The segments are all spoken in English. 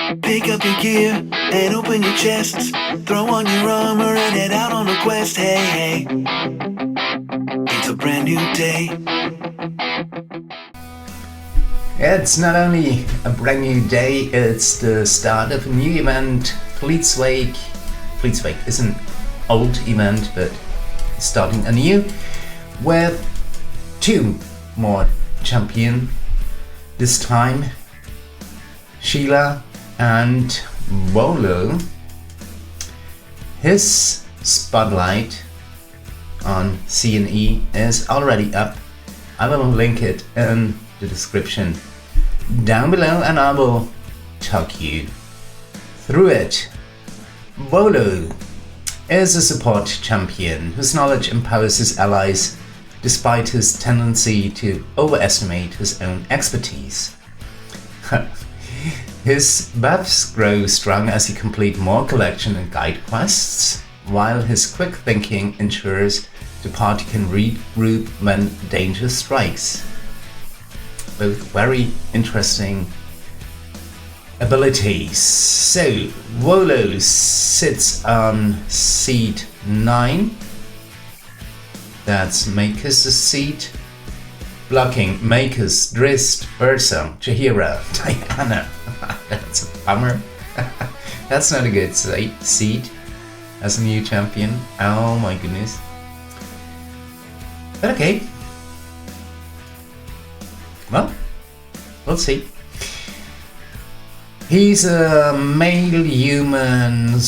Pick up your gear and open your chests. Throw on your armor and head out on a quest. Hey, hey, it's a brand new day. It's not only a brand new day, it's the start of a new event. Fleetswake is an old event, but starting anew with 2 more champions. This time Sheila and Volo. His spotlight on C&E is already up. I will link it in the description down below and I will talk you through it. Volo is a support champion whose knowledge empowers his allies despite his tendency to overestimate his own expertise. His buffs grow strong as he completes more collection and guide quests, while his quick thinking ensures the party can regroup when danger strikes. Both very interesting abilities. So, Volo sits on seat 9. That's Makos' seat. Blocking Makos, Drizzt, Birdsong, Jaheira, Diana. That's a bummer. That's not a good seat as a new champion. Oh my goodness. But okay. Well, we'll see. He's a male human,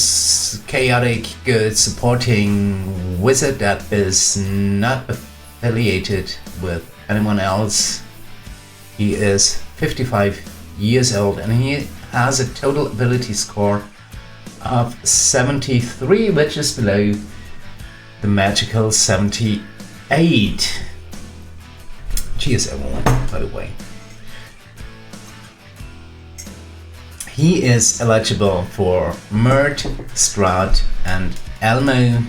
chaotic, good supporting wizard that is not affiliated with anyone else. He is 55 years old and he has a total ability score of 73, which is below the magical 78. Cheers everyone, by the way. He is eligible for Mert, Strahd and Elmo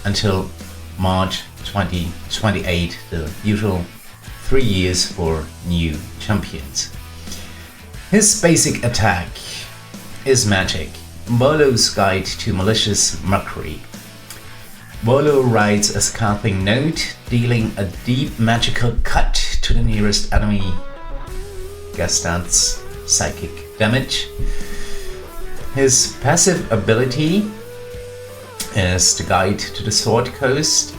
until March 2028, the usual 3 years for new champions. His basic attack is magic. Volo's Guide to Malicious Mockery. Volo rides a scarping note, dealing a deep magical cut to the nearest enemy. Guess that's psychic damage. His passive ability is the Guide to the Sword Coast.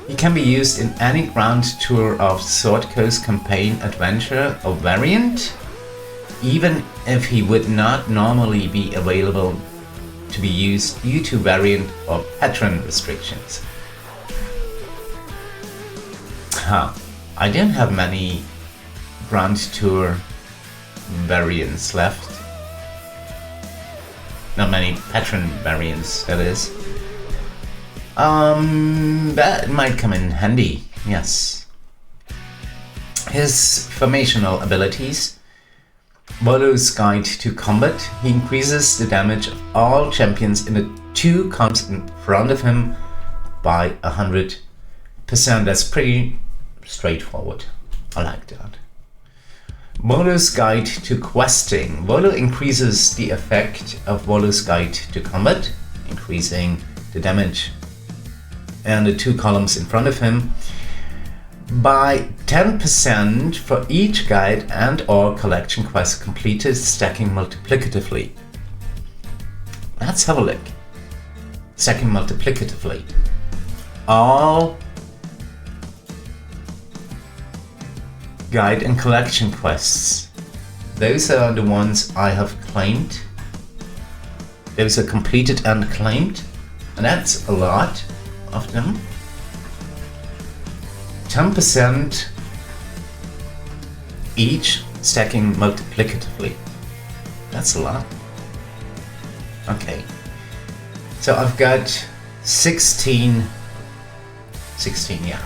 He can be used in any Grand Tour of Sword Coast campaign, adventure or variant, even if he would not normally be available to be used due to variant or patron restrictions. I don't have many Grand Tour variants left. Not many patron variants, that is. That might come in handy, yes. His formational abilities. Volo's Guide to Combat. He increases the damage of all champions in the 2 columns in front of him by 100%. That's pretty straightforward. I like that. Volo's Guide to Questing. Volo increases the effect of Volo's Guide to Combat, increasing the damage and the 2 columns in front of him by 10% for each guide and or collection quest completed, stacking multiplicatively. Let's have a look. Stacking multiplicatively. All guide and collection quests. Those are the ones I have claimed. Those are completed and claimed. And that's a lot of them. 10% each, stacking multiplicatively. That's a lot. Okay. So I've got 16, yeah.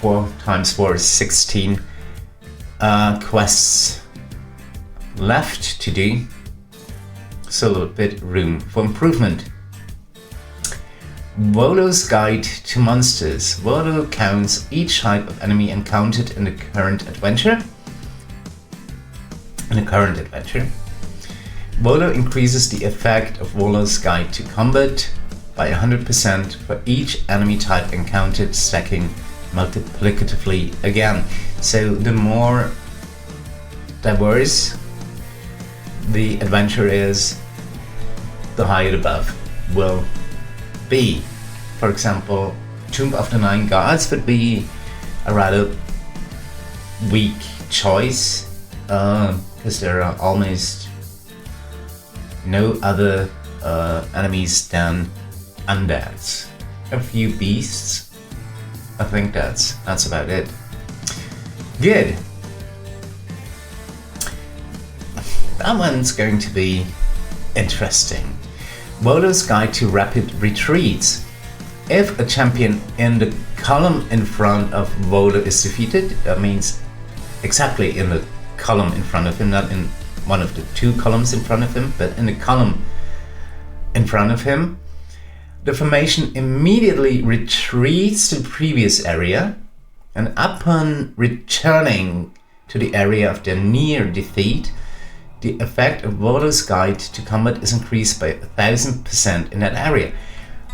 4 times 4 is 16 quests left to do. So a little bit room for improvement. Volo's Guide to Monsters. Volo counts each type of enemy encountered in the current adventure. in the current adventure. Volo increases the effect of Volo's Guide to Combat by 100% for each enemy type encountered, stacking multiplicatively again. So the more diverse the adventure is, the higher the buff will be. For example, Tomb of the Nine Gods would be a rather weak choice, because there are almost no other enemies than undeads. A few beasts. I think that's about it. Good. That one's going to be interesting. Volo's Guide to Rapid Retreats. If a champion in the column in front of Volo is defeated, that means exactly in the column in front of him, not in one of the two columns in front of him, but in the column in front of him, the formation immediately retreats to the previous area, and upon returning to the area of their near defeat, the effect of Volo's Guide to Combat is increased by 1000% in that area.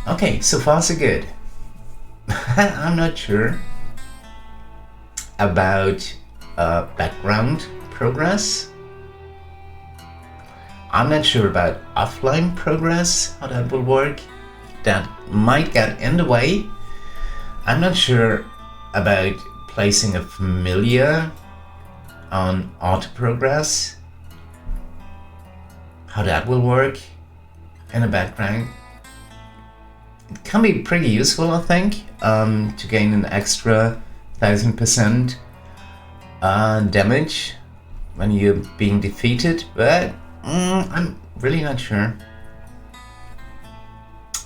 Okay, so far so good. I'm not sure about background progress. I'm not sure about offline progress, how that will work. That might get in the way. I'm not sure about placing a familiar on auto progress, how that will work in the background. It can be pretty useful, I think, to gain an extra 1000% damage when you're being defeated, but I'm really not sure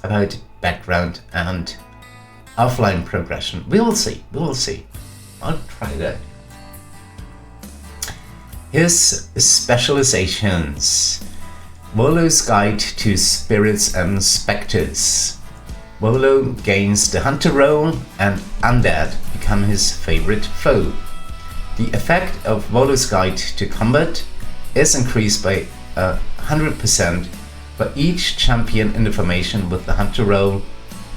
about background and offline progression. We will see. I'll try that. His specializations. Volo's Guide to Spirits and Spectres. Volo gains the Hunter role, and undead become his favorite foe. The effect of Volo's Guide to Combat is increased by 100% for each champion in the formation with the Hunter role,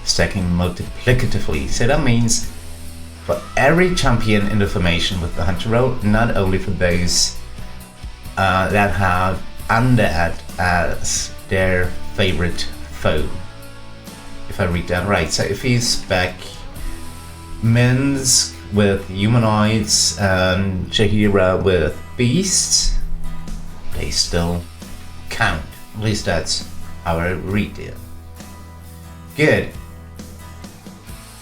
stacking multiplicatively. So that means for every champion in the formation with the Hunter role, not only for those that have undead as their favorite foe. If I read that right. So if you spec Minsk with humanoids and Jaheira with beasts, they still count. At least that's how I read it. Good.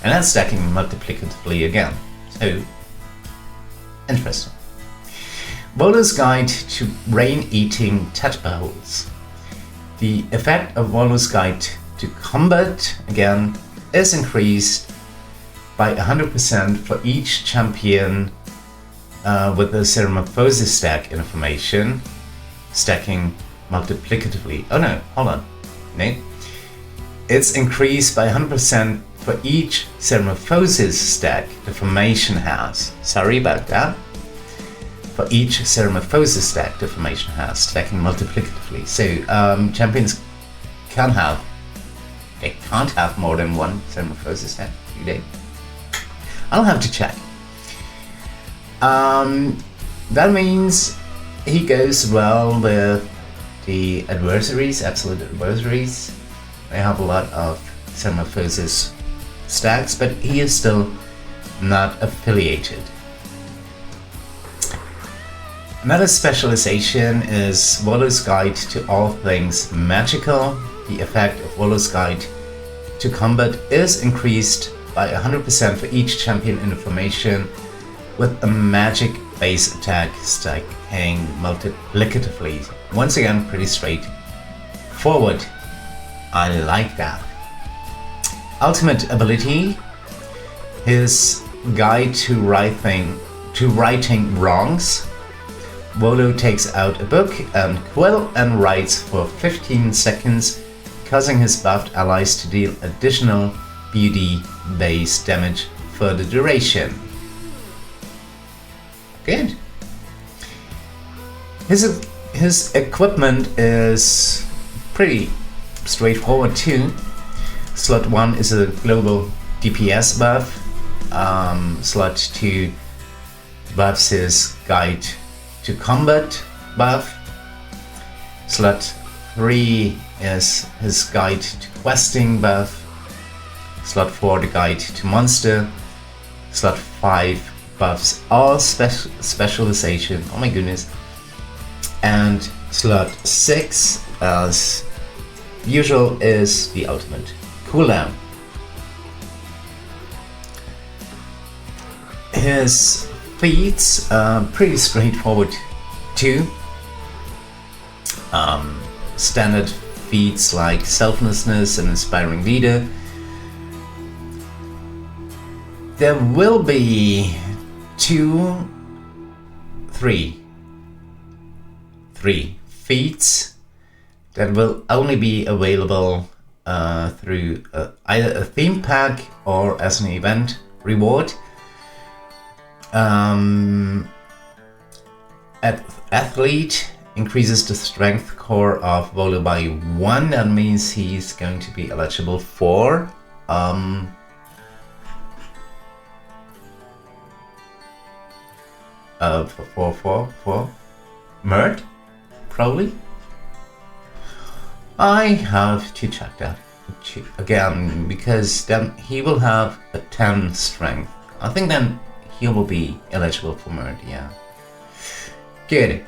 And that's stacking multiplicatively again. So, interesting. Volo's Guide to Brain-Eating Tadpoles. The effect of Volo's Guide to Combat, again, is increased by 100% for each champion with the Ceramorphosis stack information, stacking multiplicatively. Oh no, hold on. No. It's increased by 100% for each Ceramorphosis stack the formation has. Sorry about that. For each Ceramorphosis stack the formation has, stacking multiplicatively. So champions can't have more than one Ceramorphosis stack, do they? I'll have to check. That means he goes well with the adversaries, absolute adversaries. They have a lot of Ceramorphosis stacks, but he is still not affiliated. Another specialization is Volo's Guide to All Things Magical. The effect of Volo's Guide to Combat is increased by 100% for each champion in the formation with a magic base attack stacking multiplicatively. Once again, pretty straightforward. I like that. Ultimate ability, his guide to righting wrongs. Volo takes out a book and quill and writes for 15 seconds, causing his buffed allies to deal additional BD-based damage for the duration. Good. His equipment is pretty straightforward too. Slot 1 is a global DPS buff. Slot 2 buffs his guide to combat buff. Slot 3 is his guide to questing buff. Slot 4 the guide to monster. Slot 5 buffs all specialization. Oh my goodness. And slot 6 as usual is the ultimate cooldown. His feats are pretty straightforward too. Standard feats like selflessness and inspiring leader. There will be three feats that will only be available through either a theme pack or as an event reward. Athlete increases the strength core of Volo by 1. That means he's going to be eligible for Mert, probably. I have to check that again because then he will have a 10 strength. I think then he will be eligible for Mert, yeah. Good.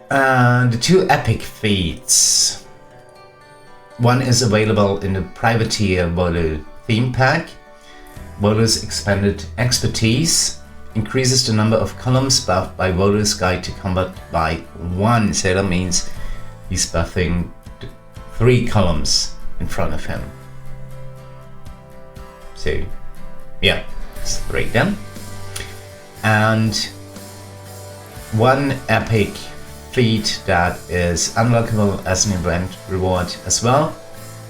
The 2 epic feats. One is available in the privateer Volo theme pack. Volo's expanded expertise increases the number of columns buffed by Volo's guide to combat by 1. So that means he's buffing 3 columns in front of him. So yeah, it's 3 then. And 1 epic feat that is unlockable as an event reward as well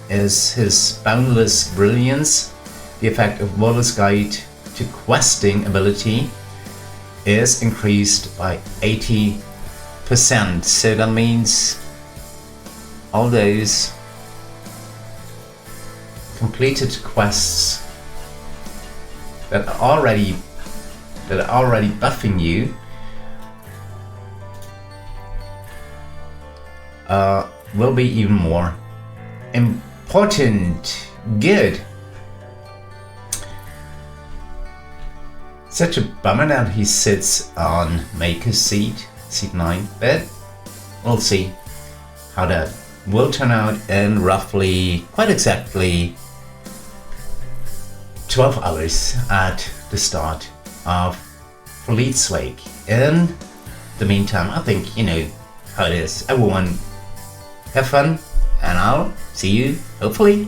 is his Boundless Brilliance. The effect of Volo's guide to questing ability is increased by 80%. So that means all those completed quests that are already buffing you will be even more important. Good. Such a bummer that he sits on Makos' seat 9, but we'll see how that will turn out in roughly, quite exactly 12 hours at the start of Fleet's Wake. In the meantime, I think you know how it is. Everyone have fun, and I'll see you hopefully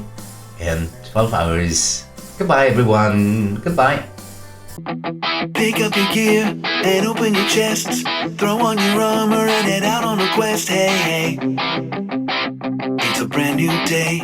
in 12 hours. Goodbye everyone, goodbye. Pick up your gear and open your chests. Throw on your armor and head out on a quest. Hey, hey. It's a brand new day.